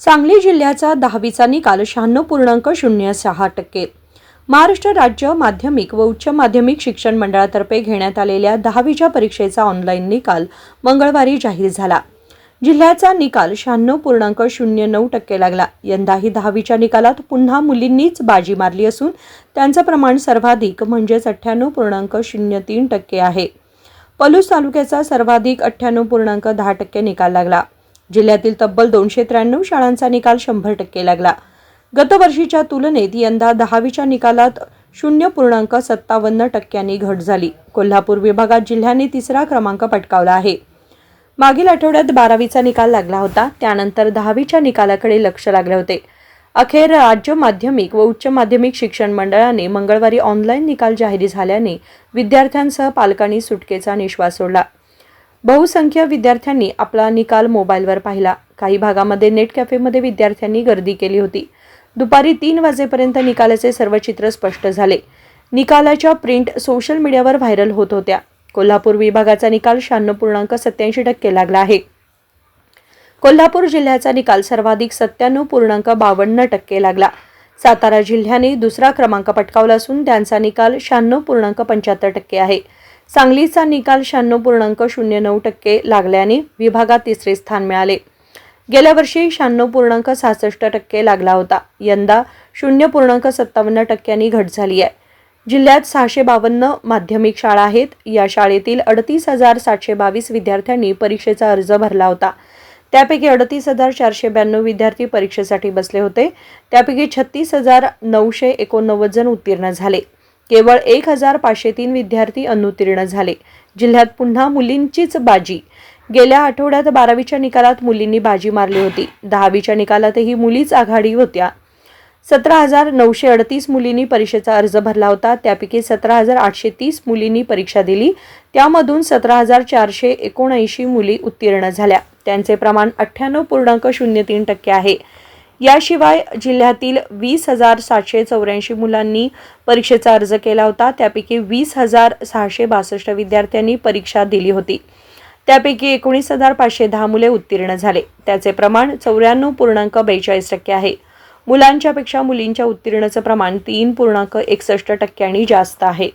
सांगली जिल्ह्याचा 10वीचा निकाल 96.06%. महाराष्ट्र राज्य माध्यमिक व उच्च माध्यमिक शिक्षण मंडळातर्फे घेण्यात आलेल्या 10वीच्या परीक्षेचा ऑनलाईन निकाल मंगळवारी जाहीर झाला. जिल्ह्याचा निकाल 96.09% लागला. यंदाही 10वीच्या निकालात पुन्हा मुलींनीच बाजी मारली असून त्यांचं प्रमाण सर्वाधिक म्हणजेच 98.03% आहे. पलूस तालुक्याचा सर्वाधिक 98.10% निकाल लागला. जिल्ह्यातील तब्बल 293 शाळांचा निकाल 100% लागला. गतवर्षीच्या तुलनेत यंदा 10वीच्या निकालात 0.57% घट झाली. कोल्हापूर विभागात जिल्ह्याने 3रा क्रमांक पटकावला आहे. मागील आठवड्यात 12वीचा निकाल लागला होता. त्यानंतर 10वीच्या निकालाकडे लक्ष लागले होते. अखेर राज्य माध्यमिक व उच्च माध्यमिक शिक्षण मंडळाने मंगळवारी ऑनलाईन निकाल जाहीर झाल्याने विद्यार्थ्यांसह पालकांनी सुटकेचा निश्वास सोडला. बहुसंख्य विद्यार्थ्यांनी आपला निकाल मोबाईलवर पाहिला. काही भागामध्ये नेट कॅफेमध्ये विद्यार्थ्यांनी गर्दी केली होती. दुपारी 3 वाजेपर्यंत निकालाचे सर्व चित्र स्पष्ट झाले. निकालाच्या प्रिंट सोशल मीडियावर व्हायरल होत होत्या. कोल्हापूर विभागाचा निकाल 96.87% लागला आहे. कोल्हापूर जिल्ह्याचा निकाल सर्वाधिक 97.52% लागला. सातारा जिल्ह्याने 2रा क्रमांक पटकावला असून त्यांचा निकाल 96.75% आहे. सांगलीचा निकाल 96.09% लागल्याने विभागात 3रे स्थान मिळाले. गेल्या वर्षी 96.66% लागला होता. यंदा 0.57% घट झाली आहे. जिल्ह्यात 652 माध्यमिक शाळा आहेत. या शाळेतील 38,722 विद्यार्थ्यांनी परीक्षेचा अर्ज भरला होता. त्यापैकी 38,492 विद्यार्थी परीक्षेसाठी बसले होते. त्यापैकी 36,989 जण उत्तीर्ण झाले. केवळ 1,503 विद्यार्थी अनुत्तीर्ण झाले. जिल्ह्यात पुन्हा मुलींचीच बाजी. गेल्या आठवड्यात 12वीच्या निकालात मुलींनी बाजी मारली होती. 10वीच्या निकालातही मुलीच आघाडी होत्या. 17,938 मुलींनी परीक्षेचा अर्ज भरला होता. त्यापैकी 17,830 मुलींनी परीक्षा दिली. त्यामधून 17,479 मुली उत्तीर्ण झाल्या. त्यांचे प्रमाण 98.03% आहे. याशिवाय जिल्ह्यातील 20,784 मुलांनी परीक्षेचा अर्ज केला होता. त्यापैकी 20,662 विद्यार्थ्यांनी परीक्षा दिली होती. त्यापैकी 19,510 मुले उत्तीर्ण झाले. त्याचे प्रमाण 94.42% आहे. मुलांच्यापेक्षा मुलींच्या उत्तीर्णाचं प्रमाण 3.61% जास्त आहे.